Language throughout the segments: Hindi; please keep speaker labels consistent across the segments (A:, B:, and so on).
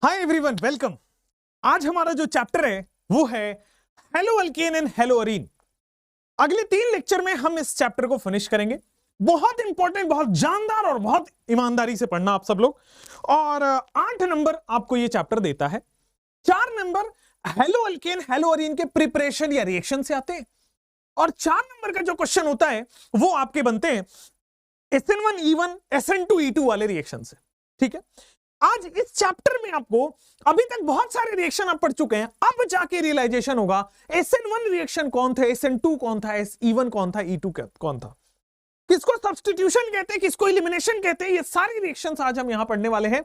A: Hi everyone, welcome. आज हमारा जो चैप्टर है वो है hello alkane and hello Areen. अगले 3 लेक्चर में हम इस चैप्टर को फिनिश करेंगे। बहुत इंपॉर्टेंट, बहुत जानदार और बहुत ईमानदारी से पढ़ना आप सब लोग। और 8 नंबर आपको ये चैप्टर देता है। 4 number hello alkane hello Areen के प्रिपरेशन या रिएक्शन से आते हैं और 4 नंबर का जो क्वेश्चन होता है वो आपके बनते हैं SN1 E1 SN2 E2 वाले रिएक्शन से। ठीक है, आज इस चैप्टर में आपको अभी तक बहुत सारे रिएक्शन आप पढ़ चुके हैं, अब जाके रियलाइजेशन होगा SN1 रिएक्शन कौन था, SN2 कौन था, E1 कौन था, E2 कौन था, किसको सब्स्टिट्यूशन कहते हैं, किसको एलिमिनेशन कहते हैं। ये सारे रिएक्शंस आज हम यहां पढ़ने वाले हैं।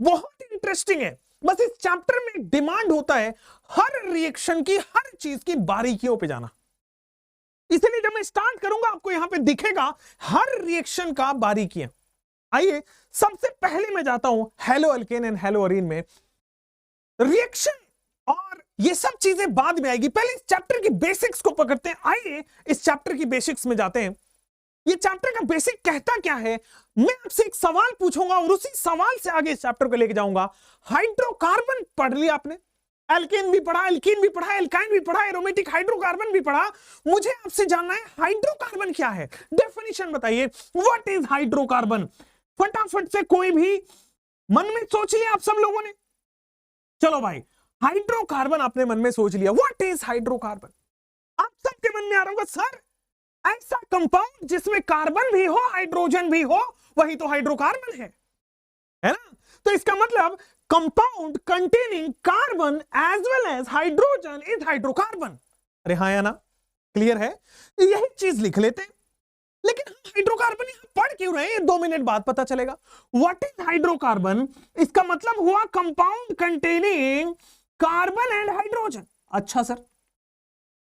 A: बहुत इंटरेस्टिंग है। बस इस चैप्टर में डिमांड होता है हर रिएक्शन की, हर चीज की बारीकियों पे जाना। इसलिए जब मैं स्टार्ट करूंगा आपको यहां पे दिखेगा हर रिएक्शन का बारीकियां। आइए सबसे पहले मैं जाता हूं hello alkane and hello Areen में। रिएक्शन और ये सब चीजें बाद में आएगी, पहले इस चैप्टर की बेसिक्स को पकड़ते हैं। आइए इस चैप्टर की बेसिक्स में जाते हैं। ये चैप्टर का बेसिक कहता क्या है, मैं आपसे एक सवाल पूछूंगा और उसी सवाल से आगे इस चैप्टर को लेके जाऊंगा। हाइड्रोकार्बन पढ़ लिया आपने, एल्केन भी पढ़ा, एल्कीन भी पढ़ा, एल्काइन भी पढ़ा, एरोमेटिक हाइड्रोकार्बन भी पढ़ा। मुझे आपसे जानना है हाइड्रोकार्बन क्या है, डेफिनेशन बताइए। What is hydrocarbon? फटाफट से कोई भी मन में सोच लिया आप सब लोगों ने? चलो भाई, हाइड्रोकार्बन आपने मन में सोच लिया। What is hydrocarbon? आप सबके मन में आ रहा होगा सर ऐसा कंपाउंड जिसमें कार्बन भी हो हाइड्रोजन भी हो, वही तो हाइड्रोकार्बन है ना? तो इसका मतलब compound containing carbon as well as hydrogen is hydrocarbon. अरे हाँ या ना? क्लियर है? यही चीज लिख लेते हैं। लेकिन हम हाइड्रोकार्बन यहां पढ़ क्यों रहे हैं, 2 मिनट बाद पता चलेगा। What is hydrocarbon? इसका मतलब हुआ compound containing carbon and hydrogen. अच्छा सर,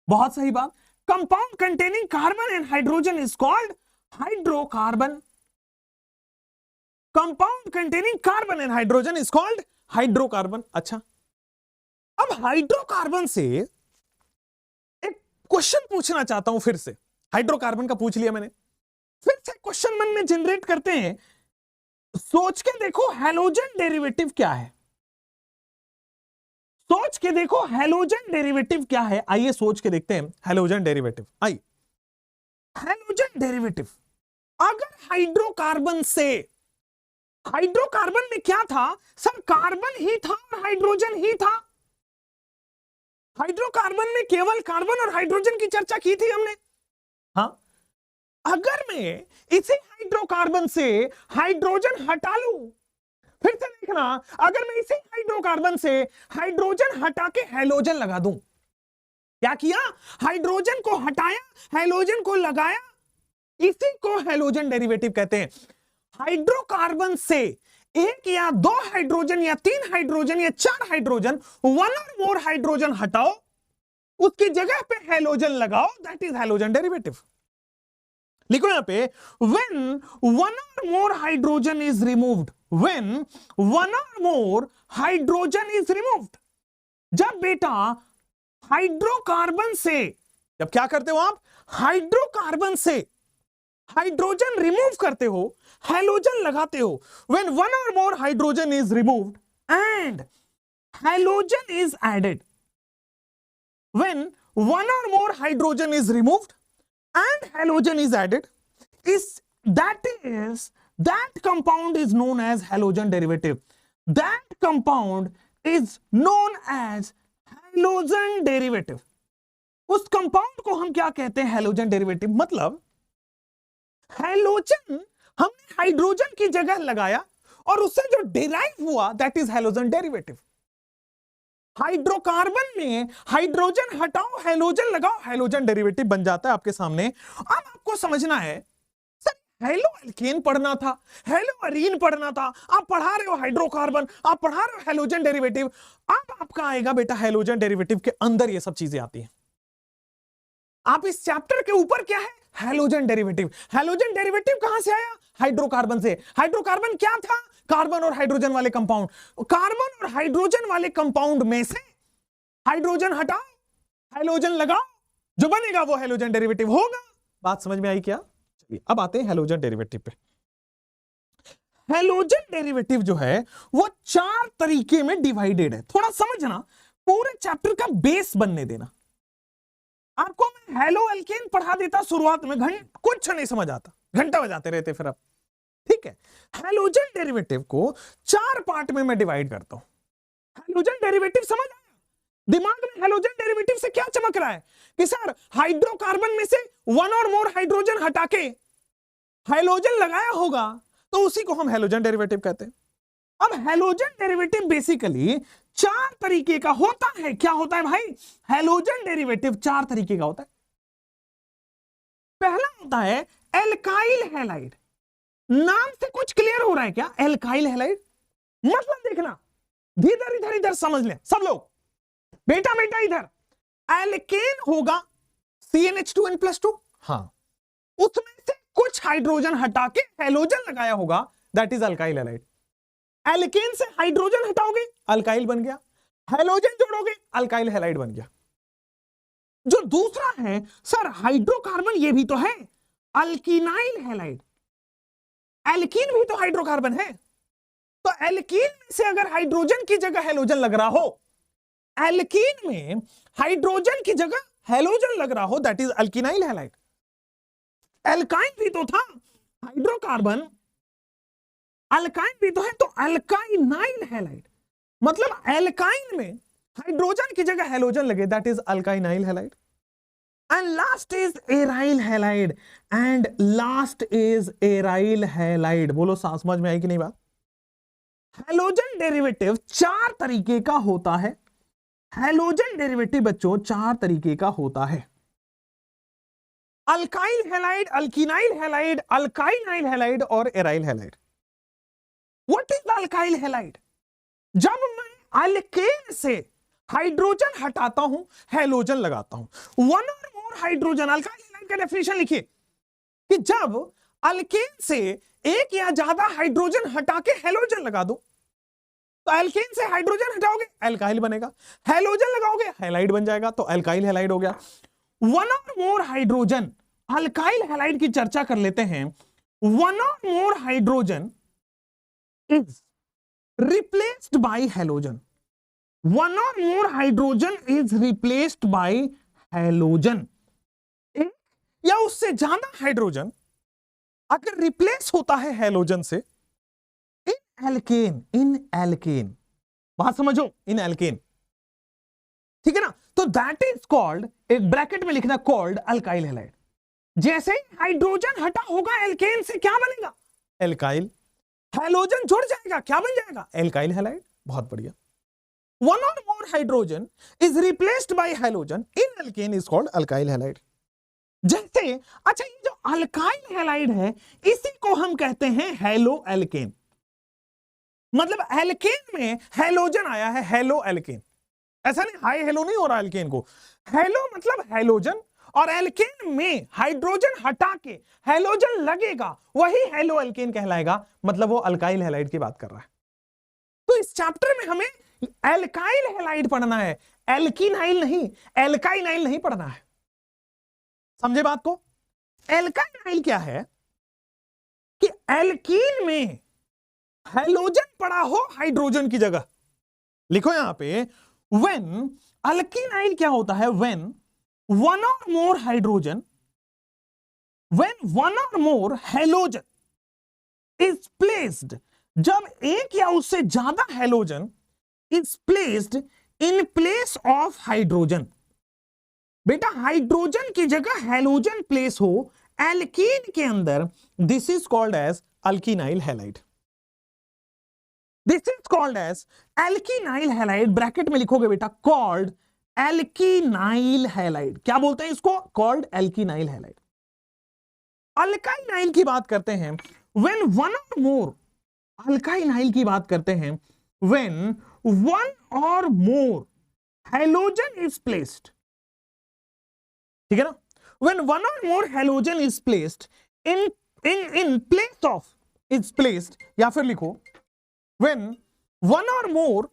A: बहुत सही बात। Compound containing carbon and hydrogen is called hydrocarbon. Compound containing carbon and hydrogen is called hydrocarbon. अच्छा, अब हाइड्रोकार्बन से एक क्वेश्चन पूछना चाहता हूं फिर से। हाइड्रोकार्बन का पूछ लिया मैंने, फिर से क्वेश्चन मन में जनरेट करते हैं। सोच के देखो हैलोजन डेरिवेटिव क्या है, सोच के देखो हैलोजन डेरिवेटिव क्या है। आइए सोच के देखते हैं हैलोजन डेरिवेटिव। आइए, हैलोजन डेरिवेटिव अगर हाइड्रोकार्बन से, हाइड्रोकार्बन में क्या था सर? कार्बन ही था और हाइड्रोजन ही था। हाइड्रोकार्बन में केवल कार्बन और हाइड्रोजन की चर्चा की थी हमने। हाँ, अगर मैं इसी हाइड्रोकार्बन से हाइड्रोजन हटा लूं, फिर से देखना, अगर मैं इसी हाइड्रोकार्बन से हाइड्रोजन हटा के हैलोजन लगा दूं, क्या किया? हाइड्रोजन को हटाया, हैलोजन को लगाया, इसी को हैलोजन डेरिवेटिव कहते हैं। हाइड्रोकार्बन से 1 या 2 हाइड्रोजन या 3 हाइड्रोजन या 4 हाइड्रोजन, 1 और मोर हाइड्रोजन हटाओ, उसकी जगह पे हैलोजन लगाओ, दैट इज हैलोजन डेरिवेटिव। लिखो यहां पे, when 1 or more hydrogen is removed, when 1 or more hydrogen is removed, जब बेटा हाइड्रोकार्बन से, जब क्या करते हो आप? हाइड्रोकार्बन से हाइड्रोजन रिमूव करते हो, हैलोजन लगाते हो। when 1 or more hydrogen is removed and halogen is added, when 1 or more hydrogen is removed and halogen is added, that compound is known as halogen derivative. That compound is known as halogen derivative. उस कंपाउंड को हम क्या कहते हैं? Halogen derivative. मतलब हैलोजन हमने हाइड्रोजन की जगह लगाया और उससे जो डिराइव हुआ that is halogen derivative. Hydrocarbon में हाइड्रोजन हटाओ, हैलोजन लगाओ, हैलोजन डेरिवेटिव बन जाता है आपके सामने। अब आपको समझना है सर, हेलो अल्केन पढ़ना था, हेलो अरीन पढ़ना था, आप पढ़ा रहे हो हाइड्रोकार्बन, आप पढ़ा रहे हो हैलोजन डेरिवेटिव। अब आपका आएगा बेटा हैलोजन डेरिवेटिव के अंदर ये सब चीजें आती हैं। आप इस चैप्टर के ऊपर क्या है? Halogen derivative. हैलोजन डेरिवेटिव कहां से आया? हाइड्रोकार्बन से। हाइड्रोकार्बन क्या था? कार्बन और हाइड्रोजन वाले कंपाउंड। कार्बन और हाइड्रोजन वाले कंपाउंड में से हाइड्रोजन हटाओ, हैलोजन लगाओ, जो बनेगा वो हैलोजन डेरिवेटिव होगा। बात समझ में आई क्या? चलिए अब आते हैं हैलोजन डेरिवेटिव पे। हैलोजन डेरिवेटिव जो है वो 4 तरीके में डिवाइडेड है। थोड़ा समझना, पूरे चैप्टर का बेस बनने देना। आपको मैं हेलो अल्केन पढ़ा देता शुरुआत में, कुछ नहीं समझ आता, घंटा बजाते रहते फिर आप। ठीक है, हैलोजन डेरिवेटिव को 4 पार्ट में मैं डिवाइड करता हूं। हैलोजन डेरिवेटिव समझ आया? दिमाग में हैलोजन डेरिवेटिव से क्या चमक रहा है कि सर हाइड्रोकार्बन में से 1 और मोर हाइड्रोजन हटा के हैलोजन लगाया होगा, तो उसी को हम हैलोजन डेरिवेटिव कहते हैं। अब हैलोजन डेरिवेटिव बेसिकली 4 तरीके का होता है। क्या होता है भाई? हैलोजन डेरिवेटिव 4 तरीके का होता है। पहला होता है एल्काइल हैलाइड। नाम से कुछ क्लियर हो रहा है क्या? एल्काइल हैलाइड मतलब देखना, इधर इधर इधर समझ लें सब लोग, बेटा बेटा इधर। एल्केन होगा CnH2n+2, हाँ, उसमें से कुछ हाइड्रोजन हटा के हैलोजन लगाया होगा, that is alkyl halide. Alkane से हाइड्रोजन हटाओगे, अल्काइल बन गया, हैलोजन जोड़ोगे, अल्काइल हैलाइड बन गया। जो दूसरा है सर हाइड्रोकार्बन, ये भी तो है, अल्किनाइल हैलाइड। एल्कीन भी तो हाइड्रोकार्बन है, तो एल्कीन में से अगर हाइड्रोजन की जगह हैलोजन लग रहा हो, एल्कीन में हाइड्रोजन की जगह हैलोजन लग रहा हो, that is alkynyl halide. Alkyne भी तो था, हाइड्रोकार्बन, अल्काइन भी तो है, तो अल्काइनाइल हैलाइड। मतलब एल्काइन में हाइड्रोजन की जगह हैलोजन लगे, that is alkynyl halide. And last is aryl halide, and last is aryl halide. बोलो समझ में आई कि नहीं बात? हैलोजन डेरिवेटिव 4 तरीके का होता है। हैलोजन डेरिवेटिव बच्चों 4 तरीके का होता है। Alkyl halide, alkynyl halide, अल्काइनाइल halide और aryl halide. What is alkyl halide? जब मैं अल्केन से हाइड्रोजन हटाता हूं, हैलोजन लगाता हूं, 1 और मोर हाइड्रोजन। अल्काइल हैलाइड का डेफिनेशन लिखिए कि जब अल्केन से एक या ज्यादा हाइड्रोजन हटा के हैलोजन लगा दो, तो अल्केन से हाइड्रोजन हटाओगे, अल्काइल बनेगा, हैलोजन लगाओगे, हैलाइड बन जाएगा, तो अल्काइल हैलाइड हो गया। 1 और मोर हाइड्रोजन, अल्काइल हैलाइड की चर्चा कर लेते हैं। 1 और more hydrogen is replaced by halogen. 1 और more hydrogen is replaced by halogen. एक या उससे ज्यादा हाइड्रोजन अगर रिप्लेस होता है हैलोजन से इन एल्केन, बात समझो, इन एल्केन, ठीक है ना, तो दैट इज कॉल्ड, एक ब्रैकेट में लिखना, कॉल्ड अल्काइल हैलाइड। जैसे ही हाइड्रोजन हटा होगा एल्केन से, क्या बनेगा? एल्काइल। हैलोजन जुड़ जाएगा, क्या बन जाएगा? Alkyl halide. बहुत बढ़िया। 1 or more hydrogen is replaced by halogen in alkane is called alkyl halide। जैसे, अच्छा, ये जो अल्काइल हैलाइड है इसी को हम कहते हैं हेलो एल्केन। मतलब एल्केन में हैलोजन आया है, हेलो एल्केन। ऐसा नहीं हाई हेलो नहीं हो रहा एल्केन को, हेलो मतलब हैलोजन, और एल्केन में हाइड्रोजन हटा के हैलोजन लगेगा, वही हेलो एल्केन कहलाएगा। मतलब वो अल्काइल हैलाइड की बात कर रहा है। तो इस चैप्टर में हमें एल्काइल हैलाइड पढ़ना है, एल्किनाइल नहीं, एल्काइनाइल नहीं पढ़ना है। समझे बात को? एल्काइनाइल क्या है कि एल्कीन में हैलोजन पड़ा हो हाइड्रोजन की जगह। लिखो यहां पे, व्हेन, अल्किनाइल क्या होता है? When 1 or more hydrogen, when 1 or more halogen is placed, जब एक या उससे ज्यादा halogen is placed in place of hydrogen. बेटा हाइड्रोजन की जगह हैलोजन प्लेस हो एल्कीन के अंदर, this is called as alkynyl halide. This is called as alkenyl halide. Bracket में लिखोगे बेटा, कॉल्ड एल्किनाइल हैलाइड। क्या बोलते हैं इसको? Called alkenyl halide. अल्काइनाइल की बात करते हैं, व्हेन 1 or more, अल्काइनाइल की बात करते हैं when 1 or more halogen is placed, ठीक है ना, when 1 or more halogen is placed in place of, is placed, या फिर लिखो when 1 or more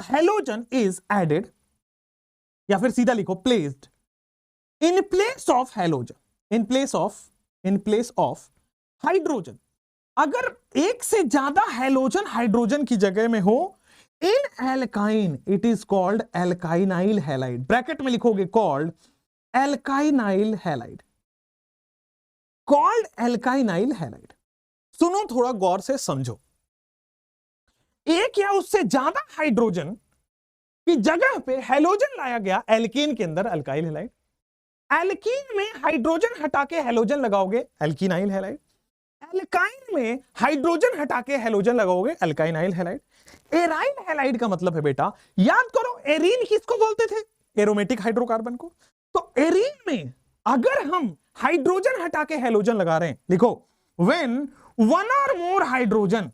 A: halogen is added, या फिर सीधा लिखो placed in place of halogen, in place of hydrogen. अगर एक से ज्यादा हैलोजन हाइड्रोजन की जगह में हो in alkyne, it is called alkynyl halide. Bracket में लिखोगे called alkynyl halide, called alkynyl halide. सुनो, थोड़ा गौर से समझो। एक या उससे ज्यादा हाइड्रोजन की जगह पे हैलोजन लाया गया एल्कीन के अंदर, अल्काइल हैलाइड। एल्कीन में हाइड्रोजन हटा के हैलोजन लगाओगे, एल्कीनाइल हैलाइड। एल्काइन में हाइड्रोजन हटा के हैलोजन लगाओगे, अल्काइनाइल हैलाइड। एराइल हैलाइड का मतलब है बेटा, याद करो एरीन किसको बोलते थे? एरोमेटिक हाइड्रोकार्बन को। तो एरीन में अगर हम हाइड्रोजन हटा के हैलोजन लगा रहे हैं, लिखो व्हेन वन और more hydrogen,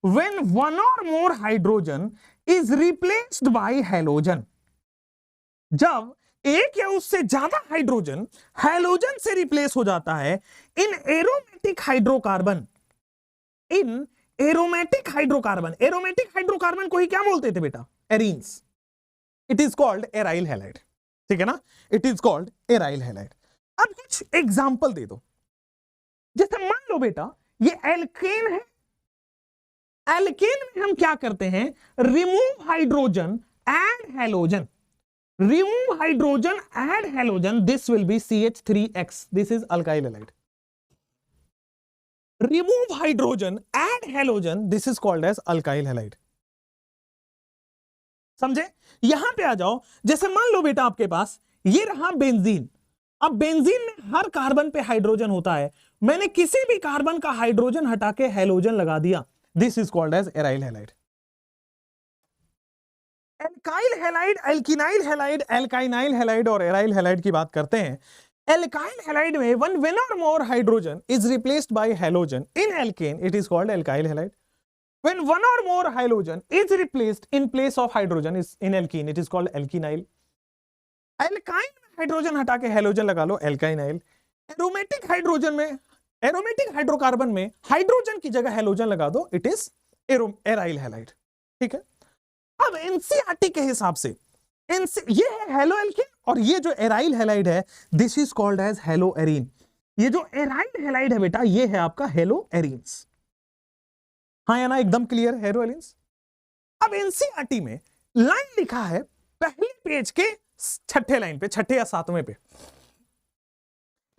A: when one or more hydrogen is replaced by halogen, जब एक या उससे ज्यादा हाइड्रोजन हैलोजन से रिप्लेस हो जाता है इन एरोमेटिक हाइड्रोकार्बन, इन एरोमेटिक हाइड्रोकार्बन, एरोमेटिक हाइड्रोकार्बन को ही क्या बोलते थे बेटा? Arenes. It is called aryl halide, ठीक है ना? It is called aryl halide. अब कुछ एग्जांपल दे दो। जैसे मान लो बेटा ये एल्केन है, एल्केन में हम क्या करते हैं? Remove hydrogen add halogen, remove hydrogen add halogen, this will be CH3X, this is alkyl halide. Remove hydrogen add halogen, this is called as alkyl halide. समझे? यहां पे आ जाओ। जैसे मान लो बेटा आपके पास ये रहा बेंजीन। अब बेंजीन में हर कार्बन पे हाइड्रोजन होता है, मैंने किसी भी कार्बन का हाइड्रोजन हटा के हैलोजन लगा दिया, this is called as aryl halide. Alkyl halide, alkenyl halide, alkynyl halide और एराइल हैलाइड की बात करते हैं। एल्काइल हैलाइड में when or more hydrogen is replaced by halogen in alkane, it is called alkyl halide. When one or more halogen is replaced in place of hydrogen is in alkene, it is called alkenyl. Alkyne में हाइड्रोजन हटा के हैलोजन लगा लो, एल्काइनाइल। एरोमेटिक हाइड्रोजन में, एरोमेटिक हाइड्रोकार्बन में हाइड्रोजन की जगह हैलोजन लगा दो, इट इज एराइल हैलाइड, ठीक है? अब एनसीईआरटी के हिसाब से ये है हेलो एल्कीन और ये जो एराइल हैलाइड है this is called as halo arene. ये जो एराइल हैलाइड है बेटा ये है आपका हेलो एरीन्स। हाँ या ना? एकदम क्लियर, हेलो एरीन्स। अब एनसीईआरटी में लाइन लिखा है पहले पेज के छठे लाइन पे, छठे या सातवें पे,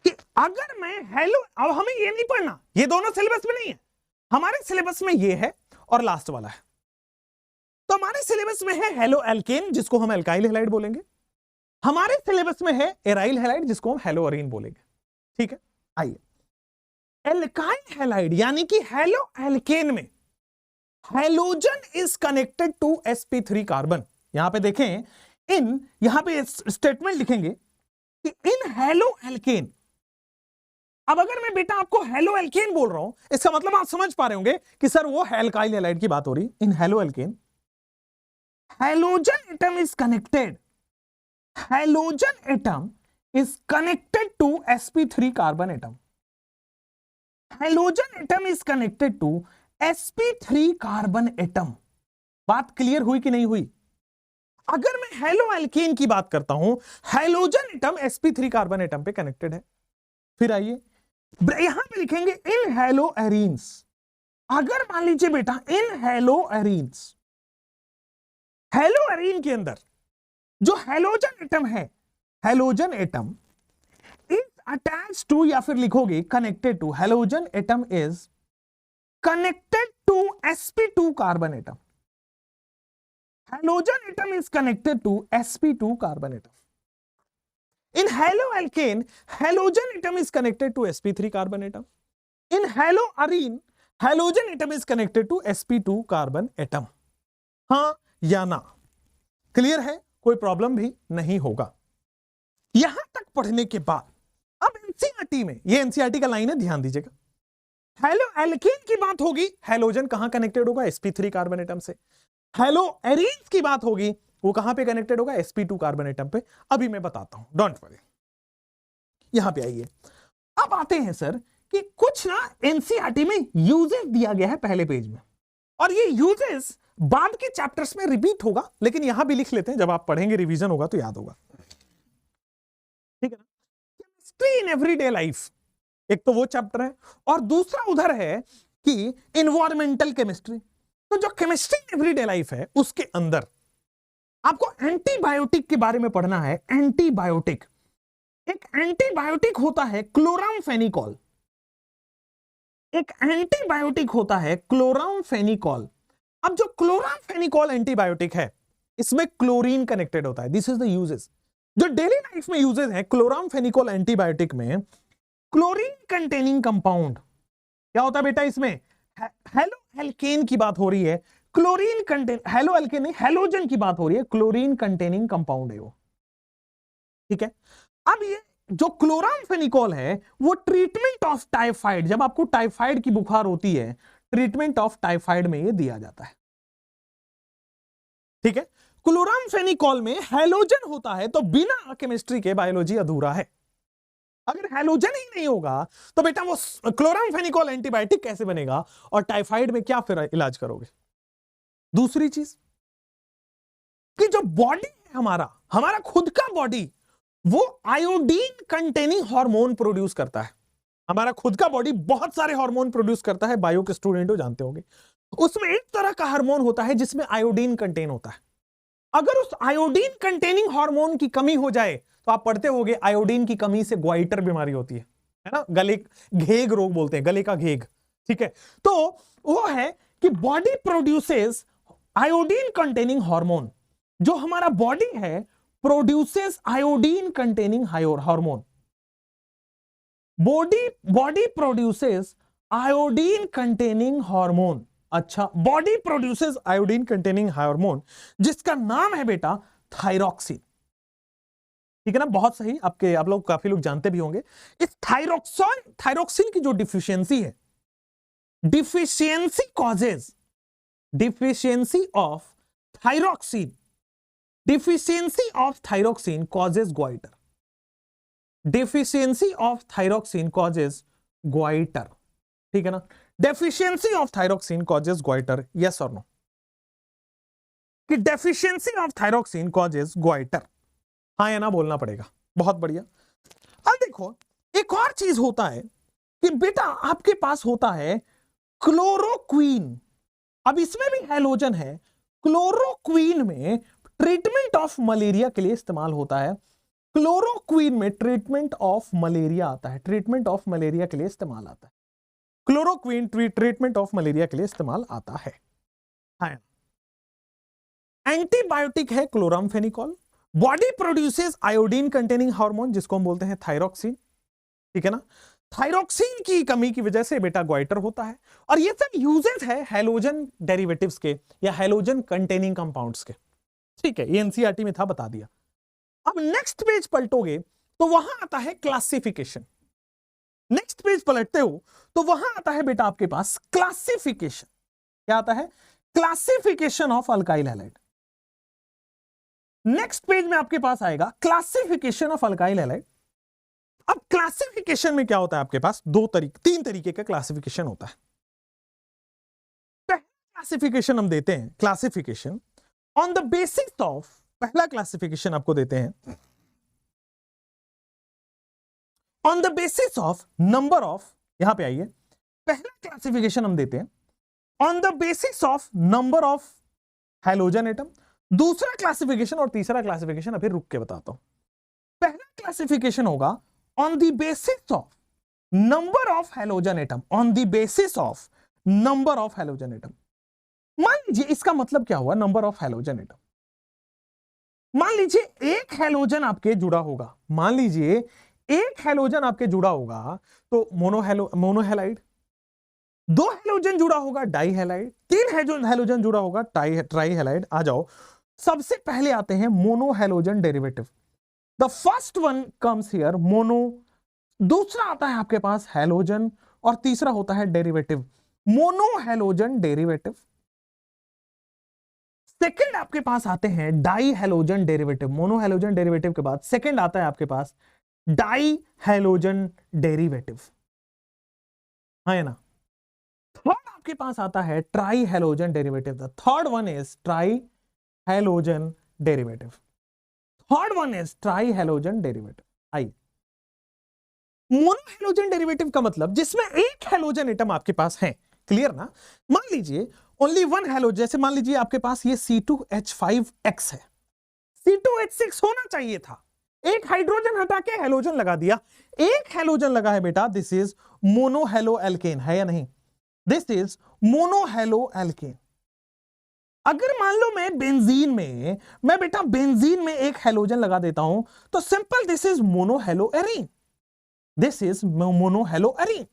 A: कि अगर मैं हेलो, अब हमें ये नहीं पढ़ना, ये दोनों सिलेबस में नहीं है, हमारे सिलेबस में ये है और लास्ट वाला है। तो हमारे सिलेबस में है हेलो एल्केन जिसको हम एल्काइल हैलाइड बोलेंगे, हमारे सिलेबस में है एराइल हैलाइड जिसको हम हेलो एरीन बोलेंगे, ठीक है? आइए, एल्काइल हैलाइड यानी कि हेलो एल्केन में halogen is connected to sp3 carbon. यहां पे देखें, यहां पे स्टेटमेंट लिखेंगे कि इन हेलो एल्केन। अब अगर मैं बेटा आपको हेलो एल्केन बोल रहा हूं, इसका मतलब आप समझ पा रहे होंगे कि सर वो एल्काइल हैलाइड की बात हो रही। इन halo alkene halogen atom is connected, halogen atom is connected to sp3 carbon atom, halogen atom is connected to sp3 carbon atom। बात क्लियर हुई कि नहीं हुई? अगर मैं हेलो एल्केन की बात करता हूं, halogen atom sp3 carbon atom पे कनेक्टेड है। फिर आइए यहां पे लिखेंगे इन हेलो एरीन्स। अगर मान लीजिए बेटा in halo arenes, halo arene के अंदर जो हैलोजन एटम है, halogen atom is attached to, या फिर लिखोगे connected to, halogen atom is connected to sp2 carbon atom, halogen atom is connected to sp2 carbon atom. In halo alkane halogen atom is connected to sp3 carbon atom. In halo arene halogen atom is connected to sp2 carbon atom. हाँ या ना? क्लियर है? कोई प्रॉब्लम भी नहीं होगा। यहां तक पढ़ने के बाद अब एनसीईआरटी में, ये एनसीईआरटी का लाइन है, ध्यान दीजिएगा। हेलो एल्केन की बात होगी, हैलोजन कहां कनेक्टेड होगा? sp3 कार्बन एटम से। हेलो एरीन्स की बात होगी, वो कहां पे कनेक्टेड होगा? sp2 कार्बन एटम पे। अभी मैं बताता हूं, डोंट वरी। यहां पे आइए, अब आते हैं सर कि कुछ ना एनसीईआरटी में यूजेस दिया गया है पहले पेज में, और ये यूजेस बाद के चैप्टर्स में रिपीट होगा, लेकिन यहां भी लिख लेते हैं, जब आप पढ़ेंगे रिवीजन होगा तो याद होगा, ठीक है ना? केमिस्ट्री इन एवरीडे लाइफ, एक तो वो चैप्टर है, और दूसरा उधर है कि इन्वायरमेंटल केमिस्ट्री। तो जो केमिस्ट्री एवरीडे लाइफ है उसके अंदर आपको एंटीबायोटिक के बारे में पढ़ना है। एंटीबायोटिक, एक एंटीबायोटिक होता है क्लोरामफेनिकॉल, एक एंटीबायोटिक होता है क्लोरामफेनिकॉल। अब जो क्लोरामफेनिकॉल एंटीबायोटिक है इसमें क्लोरीन कनेक्टेड होता है। दिस इज द यूजेस, जो डेली लाइफ में यूजेस है क्लोरामफेनिकॉल एंटीबायोटिक में। क्लोरीन कंटेनिंग कंपाउंड क्या होता है बेटा, इसमें हेलो एल्केन की बात हो रही है। क्लोरीन कंटेन, हेलो एल्केन नहीं, हेलोजन की बात हो रही है, क्लोरीन कंटेनिंग कंपाउंड है वो, ठीक है। अब ये जो क्लोरामफेनिकॉल है वो ट्रीटमेंट ऑफ टाइफाइड, जब आपको टाइफाइड की बुखार होती है, ट्रीटमेंट ऑफ टाइफाइड में ये दिया जाता है, ठीक है। क्लोरामफेनिकॉल में हेलोजन होता है, तो बिना केमिस्ट्री के बायोलॉजी अधूरा है। अगर हेलोजन ही नहीं होगा तो बेटा वो क्लोरामफेनिकॉल एंटीबायोटिक कैसे बनेगा, और टाइफाइड में क्या फिर इलाज करोगे। दूसरी चीज कि जो बॉडी है हमारा, हमारा खुद का बॉडी, वो आयोडीन कंटेनिंग हार्मोन प्रोड्यूस करता है। हमारा खुद का बॉडी बहुत सारे हार्मोन प्रोड्यूस करता है, बायो के स्टूडेंट हो जानते होंगे। उसमें एक तरह का हार्मोन होता है जिसमें आयोडीन कंटेन होता है। अगर उस आयोडीन कंटेनिंग हार्मोन की कमी हो जाए तो आप पढ़ते होंगे आयोडीन की कमी से ग्वाइटर बीमारी होती है ना, गले घेग रोग बोलते हैं, गले का घेग, ठीक है। तो वो है कि body produces iodine containing hormone, जो हमारा बॉडी है produces iodine containing hormone. Body produces iodine containing hormone. अच्छा, body produces iodine containing hormone जिसका नाम है बेटा थायरॉक्सिन, ठीक है ना। बहुत सही, आप लोग काफी लोग जानते भी होंगे। इस थायरॉक्सिन की जो डिफिशियंसी है, deficiency of thyroxine, deficiency of thyroxine causes goitre, deficiency of thyroxine causes goitre, ठीक है ना। Deficiency of thyroxine causes goitre, yes और नो, कि deficiency of thyroxine causes goitre, हाँ या ना बोलना पड़ेगा। बहुत बढ़िया। अब देखो एक और चीज होता है कि बेटा आपके पास होता है क्लोरोक्वीन। अब इसमें भी हैलोजन है। क्लोरोक्वीन में ट्रीटमेंट ऑफ मलेरिया के लिए इस्तेमाल होता है। क्लोरोक्वीन में ट्रीटमेंट ऑफ मलेरिया आता है, ट्रीटमेंट ऑफ मलेरिया के लिए इस्तेमाल आता है। क्लोरोक्वीन ट्रीटमेंट ऑफ मलेरिया के लिए इस्तेमाल आता है। एंटीबायोटिक है chloramphenicol. Body produces iodine containing hormone जिसको हम बोलते हैं थायरॉक्सिन, ठीक है ना। थायरॉक्सिन की कमी की वजह से बेटा ग्वाइटर होता है। और ये सब यूजेस है हैलोजन डेरिवेटिव्स के या हैलोजन कंटेनिंग कंपाउंड्स के, ठीक है। ये एनसीईआरटी में था, बता दिया। अब नेक्स्ट पेज पलटोगे तो वहां आता है क्लासिफिकेशन। नेक्स्ट पेज पलटते हो तो वहां आता है बेटा आपके पास क्लासिफिकेशन। क्या आता है? Classification of alkyl halide. Next page में आपके पास आएगा क्लासिफिकेशन ऑफ अल्काइल हैलाइड। अब क्लासिफिकेशन में क्या होता है आपके पास? तीन तरीके का क्लासिफिकेशन होता है। पहला क्लासिफिकेशन हम देते हैं, classification on the basis of, पहला क्लासिफिकेशन आपको देते हैं on the basis of number of, यहां पे आइए, पहला क्लासिफिकेशन हम देते हैं on the basis of number of halogen atom. दूसरा क्लासिफिकेशन और तीसरा क्लासिफिकेशन अभी रुक के बताता हूं। पहला क्लासिफिकेशन होगा on the basis of number of halogen atom, on the basis of number of halogen atom. मान लीजिए इसका मतलब क्या हुआ, नंबर ऑफ हैलोजन एटम। मान लीजिए एक हैलोजन आपके जुड़ा होगा, मान लीजिए एक हैलोजन आपके जुड़ा होगा तो मोनोहैलाइड, दो हैलोजन जुड़ा होगा डाई हैलाइड, तीन हैलोजन जुड़ा होगा ट्राई हैलाइड। आ जाओ, सबसे पहले आते हैं monohalogen derivative. The first one comes here mono, दूसरा आता है आपके पास हैलोजन और तीसरा होता है डेरिवेटिव, मोनोहैलोजन डेरिवेटिव। सेकंड आपके पास आते हैं डाई हैलोजन डेरिवेटिव। मोनोहैलोजन डेरिवेटिव के बाद सेकंड आता है आपके पास डाई हैलोजन डेरिवेटिव, हाँ है ना। थर्ड आपके पास आता है try halogen derivative. The third one is try halogen derivative, third one is try halogen derivative. I mono halogen derivative का मतलब जिसमें एक हेलोजन एटम आपके पास है, क्लियर ना। मान लीजिए ओनली वन हेलोजन, जैसे मान लीजिए आपके पास ये C2H5X है, C2H6 होना चाहिए था, एक हाइड्रोजन हटा के हेलोजन लगा दिया, एक हेलोजन लगा है बेटा, this is mono halo alkane, है या नहीं? This is mono halo alkane. अगर मान लो मैं बेटा बेंजीन में एक हेलोजन लगा देता हूं तो simple this is mono hello arene, this is mono hello arene.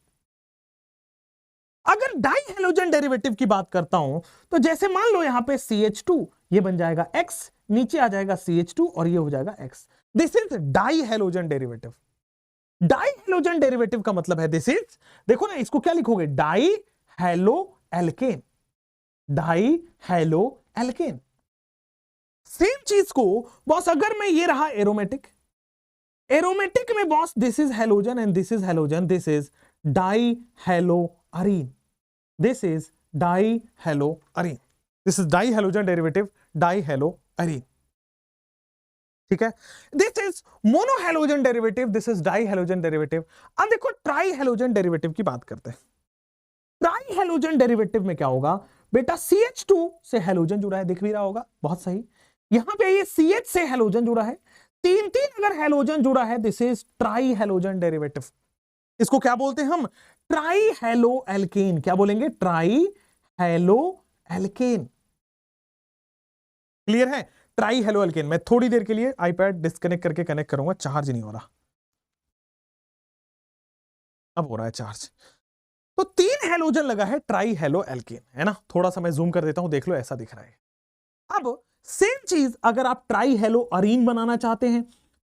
A: अगर डाई हेलोजन डेरिवेटिव की बात करता हूं तो जैसे मान लो यहां पे CH2, ये बन जाएगा X, नीचे आ जाएगा CH2 और ये हो जाएगा X, this is die halogen derivative. Die halogen derivative का मतलब है दिस इज, देखो ना इसको क्या लिखोगे, die halo alkane, die halo alkane. Same चीज को बॉस अगर मैं ये रहा एरोमेटिक, एरोमेटिक में boss this is halogen and this is halogen, this is die hello Areen, this is die hello Areen, this is die halogen derivative, die hello Areen, ठीक है। This is mono halogen derivative, this is die halogen derivative. अब देखो ट्राई हेलोजन डेरिवेटिव की बात करते हैं। ट्राई हेलोजन डेरिवेटिव में क्या होगा बेटा, CH2 से हेलोजन जुड़ा है, दिख भी रहा होगा, बहुत सही। यहां पे ये CH से हेलोजन जुड़ा है, तीन तीन अगर हेलोजन जुड़ा है, this is try halogen derivative. इसको क्या बोलते हैं हम, ट्राई हेलो एल्केन। क्या बोलेंगे, ट्राई हेलो एल्केन, क्लियर है, ट्राई हेलो एल्केन। मैं थोड़ी देर के लिए आईपैड डिस्कनेक्ट करके कनेक्ट करूंगा, चार्ज नहीं हो रहा, अब हो रहा है चार्ज। तो तीन हेलोजन लगा है, ट्राई हेलो एल्केन, है ना। थोड़ा सा मैं जूम कर देता हूं, देख लो ऐसा दिख रहा है। अब सेम चीज अगर आप ट्राई हेलो अरीन बनाना चाहते हैं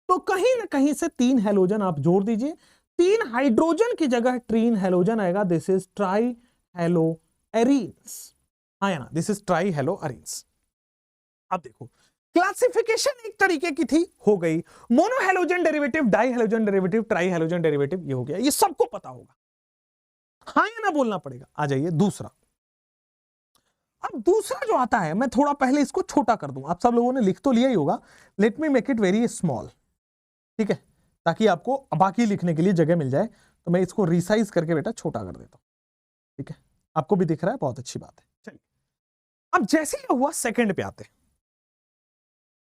A: तो कहीं ना कहीं से तीन हेलोजन आप जोड़ दीजिए, तीन हाइड्रोजन की जगह तीन हेलोजन आएगा, this is try hello arenes, हाँ ना, this is try hello arenes. अब देखो क्लासिफिकेशन एक तरीके की थी, हो गई mono halogen derivative, die halogen derivative, try halogen derivative, ये हो गया, ये सबको पता होगा, हाँ या ना बोलना पड़ेगा। आ जाइए दूसरा। अब दूसरा जो आता है, मैं थोड़ा पहले इसको छोटा कर दूं, आप सब लोगों ने लिख तो लिया ही होगा, let me make it very small, ठीक है, ताकि आपको बाकी लिखने के लिए जगह मिल जाए। तो मैं इसको रिसाइज करके बेटा छोटा कर देता हूं, ठीक है, आपको भी दिख रहा है, बहुत अच्छी बात है। चलिए अब जैसे ही हुआ सेकंड पे आते हैं।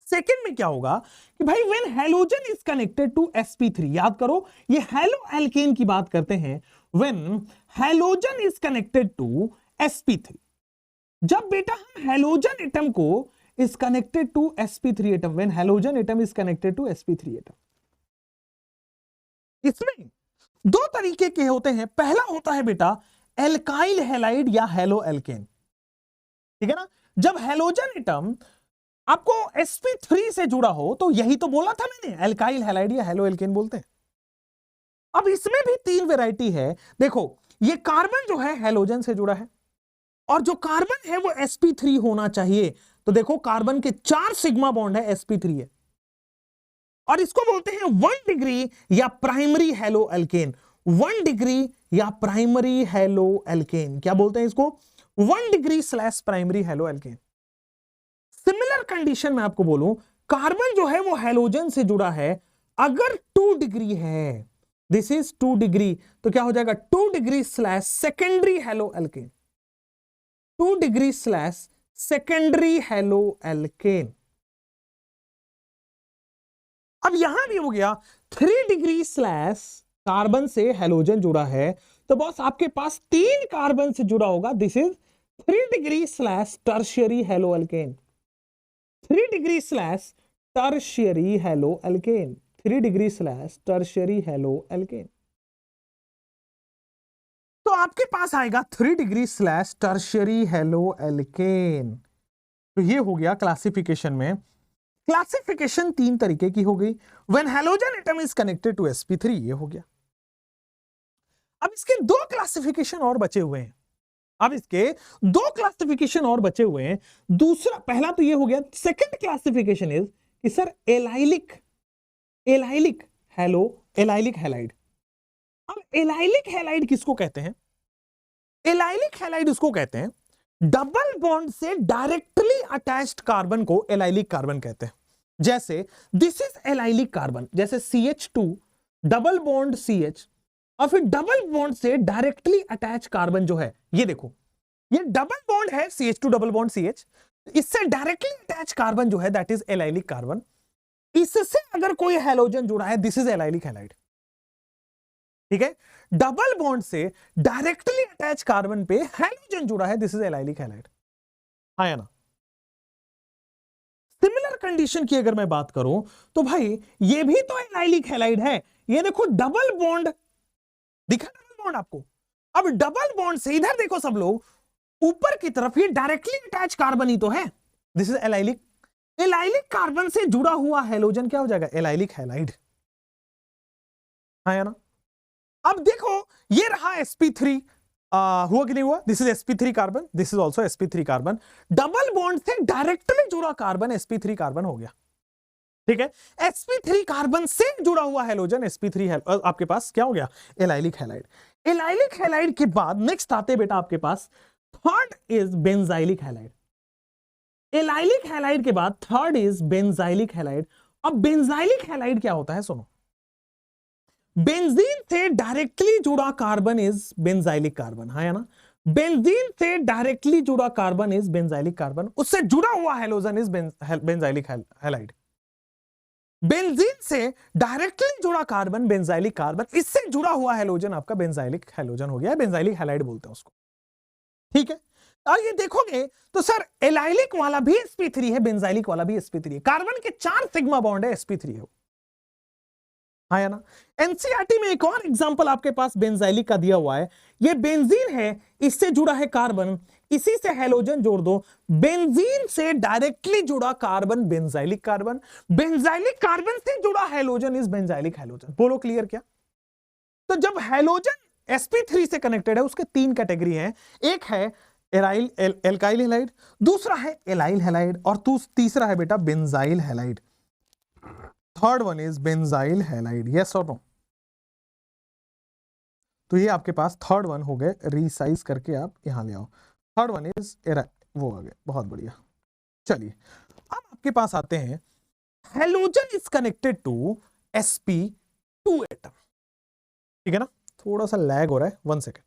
A: सेकंड में क्या होगा कि भाई when halogen is connected to sp3, याद करो ये हेलो एल्केन की बात करते हैं, when halogen is connected to sp3, जब बेटा हम हेलोजन एटम को is connected to sp3 atom, when halogen atom is connected to sp3 atom, इसमें दो तरीके के होते हैं। पहला होता है बेटा एल्काइल हैलाइड या हेलो एल्केन, ठीक है ना। जब हेलोजन एटम आपको sp3 से जुड़ा हो तो यही तो बोला था मैंने, एल्काइल हैलाइड या हेलो एल्केन बोलते हैं। अब इसमें भी तीन वैरायटी है, देखो ये कार्बन जो है हेलोजन से जुड़ा है, और जो कार्बन है वो sp3 होना चाहिए। तो देखो कार्बन के 4 सिग्मा बॉन्ड है, sp3 है, और इसको बोलते हैं 1 डिग्री या प्राइमरी हेलो एल्केन, 1 डिग्री या प्राइमरी हेलो एल्केन, क्या बोलते हैं इसको, 1 degree / primary halo alkane. Similar condition में आपको बोलूं, कार्बन जो है वो हेलोजन से जुड़ा है, अगर 2 डिग्री है, दिस इज 2 डिग्री, तो क्या हो जाएगा 2 degree / secondary halo alkane, 2 degree / secondary halo alkane. अब यहां भी हो गया 3 डिग्री / कार्बन से हेलोजन जुड़ा है, तो बॉस आपके पास 3 कार्बन से जुड़ा होगा, this is 3 degree / tertiary halo alkane, 3 degree / tertiary halo alkane, 3 degree / tertiary halo alkane. तो आपके पास आएगा 3 डिग्री / टर्शियरी हेलो एल्केन। तो ये हो गया क्लासिफिकेशन में। क्लासिफिकेशन 3 तरीके की हो गई, when halogen atom is connected to sp3, ये हो गया। अब इसके 2 क्लासिफिकेशन और बचे हुए हैं, अब इसके 2 क्लासिफिकेशन और बचे हुए हैं। दूसरा, पहला तो ये हो गया, सेकंड क्लासिफिकेशन इज कि sir allylic hello, allylic halide. अब एलाइलिक हैलाइड किसको कहते हैं, एलाइलिक हैलाइड उसको कहते हैं डबल बॉन्ड से डायरेक्टली अटैच्ड कार्बन को एलाइलिक कार्बन कहते हैं। जैसे दिस इज एलाइलिक कार्बन, जैसे CH2 डबल बॉन्ड CH, और फिर डबल बॉन्ड से डायरेक्टली अटैच कार्बन जो है, ये देखो, ये डबल बॉन्ड है CH2 डबल बॉन्ड CH, इससे डायरेक्टली अटैच कार्बन जो है दैट इज एलाइलिक कार्बन। इससे अगर कोई हैलोजन जुड़ा है दिस इज एलाइलिक हैलाइड। ठीक है, डबल बॉन्ड से डायरेक्टली अटैच कार्बन पे हैलोजन जुड़ा है दिस इज एलाइलिक हैलाइड। हाँ या ना? सिमिलर कंडीशन की अगर मैं बात करूं तो भाई ये भी तो एलाइलिक हैलाइड है। ये देखो डबल बॉन्ड दिखा, डबल बॉन्ड आपको। अब डबल बॉन्ड से इधर देखो सब लोग, ऊपर की तरफ ये डायरेक्टली अटैच कार्बन ही तो है, this is allylic. Allylic carbon से जुड़ा हुआ हैलोजन क्या हो जाएगा? Allylic halide. हाँ या ना? अब देखो ये रहा sp3, हुआ कि नहीं हुआ? This is sp3 carbon, this is also sp3 carbon. Double bond से डायरेक्टली जुड़ा कार्बन sp3 कार्बन हो गया। ठीक है, sp3 कार्बन से जुड़ा हुआ हैलोजन sp3 आपके पास क्या हो गया? Allylic halide. एलाइलिक हैलाइड के बाद नेक्स्ट आते बेटा आपके पास third is benzylic halide. Allylic halide के बाद थर्ड इज बेंजाइलिक हैलाइड। अब बेंजाइलिक हैलाइड क्या होता है सुनो, बेंजीन से डायरेक्टली जुड़ा कार्बन इज बेंजाइलिक कार्बन। हाँ या ना? बेंजीन से डायरेक्टली जुड़ा कार्बन इज बेंजाइलिक कार्बन, उससे जुड़ा हुआ halogen is benzylic halide. Benzene से डायरेक्टली जुड़ा कार्बन बेंजाइलिक कार्बन, इससे जुड़ा हुआ हैलोजन आपका बेंजाइलिक हैलोजन हो गया है, बेंजाइलिक हैलाइड बोलते हैं उसको। ठीक है, और ये देखोगे तो सर एलाइलिक वाला भी sp3 है, बेंजाइलिक वाला भी sp3 है, कार्बन के 4 सिग्मा बॉन्ड है, sp3 है। हाँ या ना? एनसीईआरटी में एक और एग्जांपल आपके पास बेंजाइलिक का दिया हुआ है। ये बेंजीन है, इससे जुड़ा है कार्बन, इसी से हैलोजन जोड़ दो, बेंजीन से डायरेक्टली जुड़ा carbon benzylic carbon, benzylic carbon से जुड़ा हैलोजन इज बेंजाइलिक हैलोजन। बोलो क्लियर क्या? तो जब हैलोजन sp3 से कनेक्टेड है उसके 3 कैटेगरी हैं, एक है एल्काइल हैलाइड, दूसरा है एलाइल हैलाइड, और तीसरा है बेटा benzyl halide. Third one is benzyl halide, yes और नो? तो ये आपके पास थर्ड वन हो गए, रीसाइज करके आप यहां ले आओ। थर्ड वन इज वो आ गए, बहुत बढ़िया। चलिए अब आपके पास आते हैं, halogen is connected to sp2 atom. ठीक है ना? थोड़ा सा लैग हो रहा है, 1 सेकेंड।